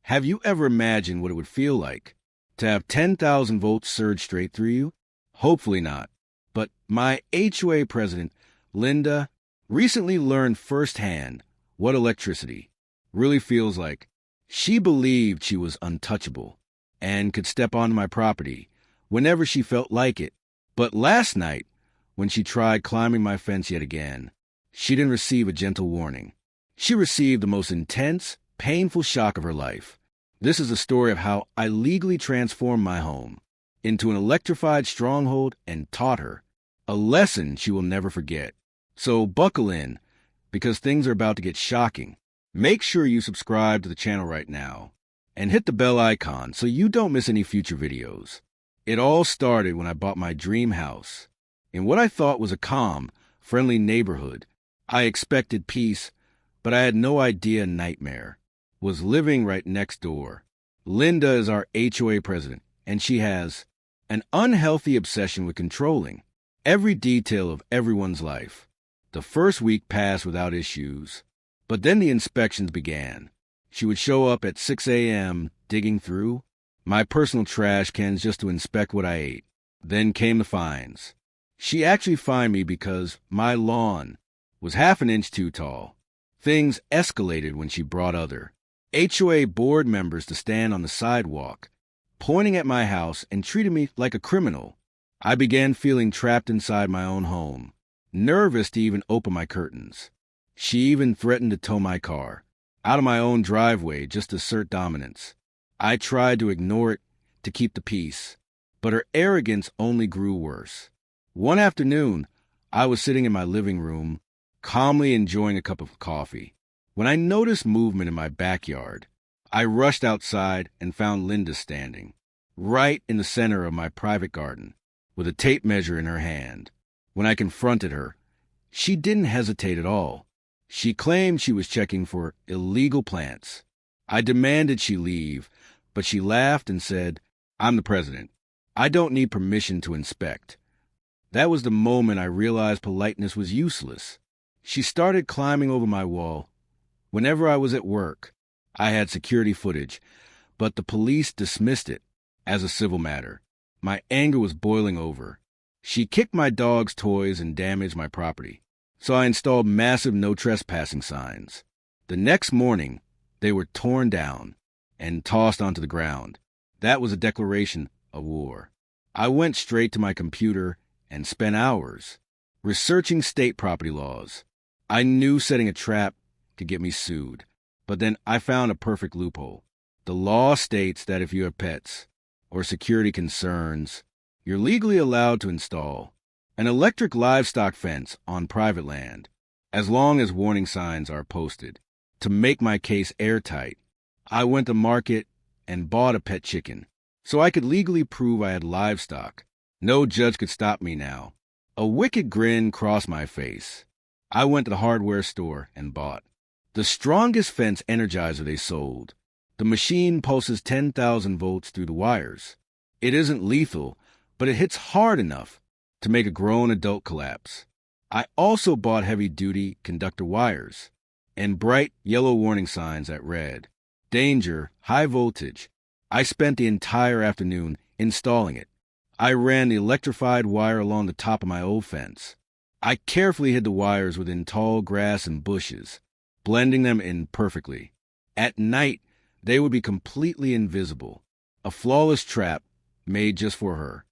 Have you ever imagined what it would feel like to have 10,000 volts surge straight through you? Hopefully not. But my HOA president, Linda, recently learned firsthand what electricity really feels like. She believed she was untouchable and could step onto my property whenever she felt like it. But last night, when she tried climbing my fence yet again, she didn't receive a gentle warning. She received the most intense, painful shock of her life. This is a story of how I legally transformed my home into an electrified stronghold and taught her a lesson she will never forget. So buckle in, because things are about to get shocking. Make sure you subscribe to the channel right now and hit the bell icon so you don't miss any future videos. It all started when I bought my dream house in what I thought was a calm, friendly neighborhood. I expected peace, but I had no idea a nightmare was living right next door. Linda is our HOA president, and she has an unhealthy obsession with controlling every detail of everyone's life. The first week passed without issues, but then the inspections began. She would show up at 6 a.m. digging through my personal trash cans just to inspect what I ate. Then came the fines. She actually fined me because my lawn was half an inch too tall. Things escalated when she brought other HOA board members to stand on the sidewalk, pointing at my house and treating me like a criminal. I began feeling trapped inside my own home, nervous to even open my curtains. She even threatened to tow my car out of my own driveway just to assert dominance. I tried to ignore it to keep the peace, but her arrogance only grew worse. One afternoon, I was sitting in my living room, calmly enjoying a cup of coffee, when I noticed movement in my backyard. I rushed outside and found Linda standing right in the center of my private garden with a tape measure in her hand. When I confronted her, she didn't hesitate at all. She claimed she was checking for illegal plants. I demanded she leave, but she laughed and said, "I'm the president. I don't need permission to inspect." That was the moment I realized politeness was useless. She started climbing over my wall. Whenever I was at work, I had security footage, but the police dismissed it as a civil matter. My anger was boiling over. She kicked my dog's toys and damaged my property, so I installed massive no trespassing signs. The next morning, they were torn down and tossed onto the ground. That was a declaration of war. I went straight to my computer and spent hours researching state property laws. I knew setting a trap could get me sued, but then I found a perfect loophole. The law states that if you have pets or security concerns, you're legally allowed to install an electric livestock fence on private land, as long as warning signs are posted. To make my case airtight, I went to market and bought a pet chicken, so I could legally prove I had livestock. No judge could stop me now. A wicked grin crossed my face. I went to the hardware store and bought the strongest fence energizer they sold. The machine pulses 10,000 volts through the wires. It isn't lethal, but it hits hard enough to make a grown adult collapse. I also bought heavy-duty conductor wires and bright yellow warning signs that read, "Danger, high voltage." I spent the entire afternoon installing it. I ran the electrified wire along the top of my old fence. I carefully hid the wires within tall grass and bushes, blending them in perfectly. At night, they would be completely invisible, a flawless trap made just for her.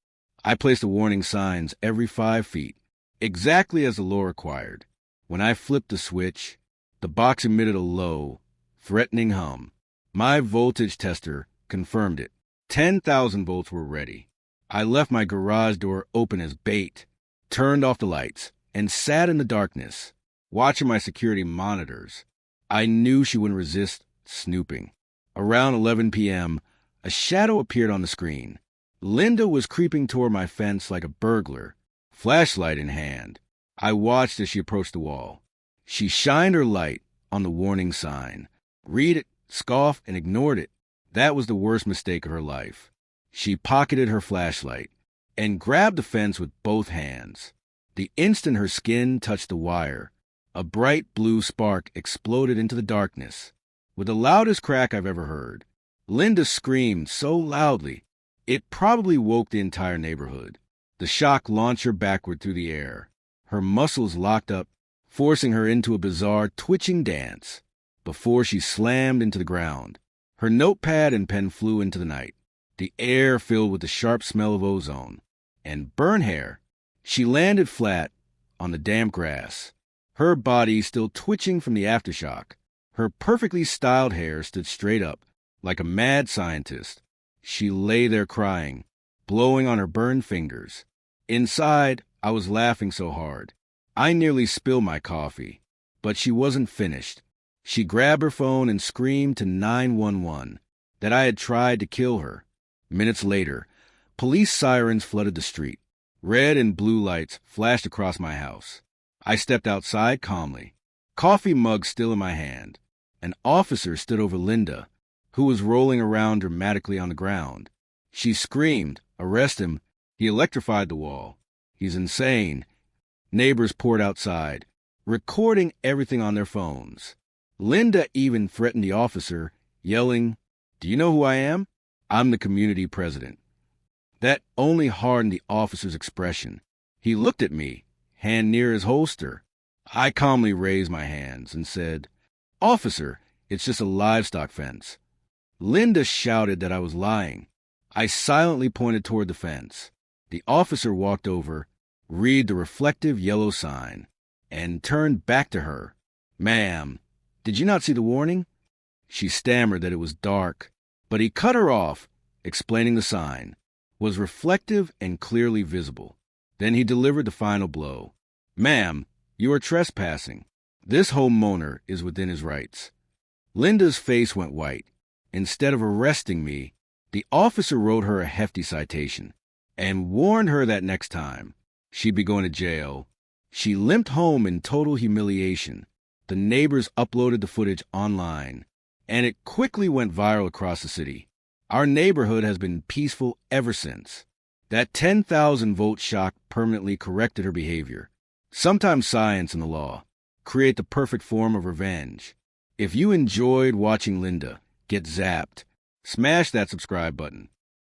I placed the warning signs every 5 feet, exactly as the law required. When I flipped the switch, the box emitted a low, threatening hum. My voltage tester confirmed it. 10,000 volts were ready. I left my garage door open as bait, turned off the lights, and sat in the darkness, watching my security monitors. I knew she wouldn't resist snooping. Around 11 p.m., a shadow appeared on the screen. Linda was creeping toward my fence like a burglar, flashlight in hand. I watched as she approached the wall. She shined her light on the warning sign, read it, scoffed, and ignored it. That was the worst mistake of her life. She pocketed her flashlight and grabbed the fence with both hands. The instant her skin touched the wire, a bright blue spark exploded into the darkness with the loudest crack I've ever heard. Linda screamed so loudly, it probably woke the entire neighborhood. The shock launched her backward through the air. Her muscles locked up, forcing her into a bizarre twitching dance before she slammed into the ground. Her notepad and pen flew into the night, the air filled with the sharp smell of ozone and burn hair. She landed flat on the damp grass, her body still twitching from the aftershock. Her perfectly styled hair stood straight up, like a mad scientist. She lay there crying, blowing on her burned fingers. Inside, I was laughing so hard, I nearly spilled my coffee. But she wasn't finished. She grabbed her phone and screamed to 911 that I had tried to kill her. Minutes later, police sirens flooded the street. Red and blue lights flashed across my house. I stepped outside calmly, coffee mug still in my hand. An officer stood over Linda, who was rolling around dramatically on the ground. She screamed, "Arrest him. He electrified the wall. He's insane." Neighbors poured outside, recording everything on their phones. Linda even threatened the officer, yelling, "Do you know who I am? I'm the community president." That only hardened the officer's expression. He looked at me, hand near his holster. I calmly raised my hands and said, "Officer, it's just a livestock fence." Linda shouted that I was lying. I silently pointed toward the fence. The officer walked over, read the reflective yellow sign, and turned back to her. "Ma'am, did you not see the warning?" She stammered that it was dark, but he cut her off, explaining the sign was reflective and clearly visible. Then he delivered the final blow. "Ma'am, you are trespassing. This homeowner is within his rights." Linda's face went white. Instead of arresting me, the officer wrote her a hefty citation and warned her that next time she'd be going to jail. She limped home in total humiliation. The neighbors uploaded the footage online, and it quickly went viral across the city. Our neighborhood has been peaceful ever since. That 10,000-vote shock permanently corrected her behavior. Sometimes science and the law create the perfect form of revenge. If you enjoyed watching Linda get zapped, smash that subscribe button.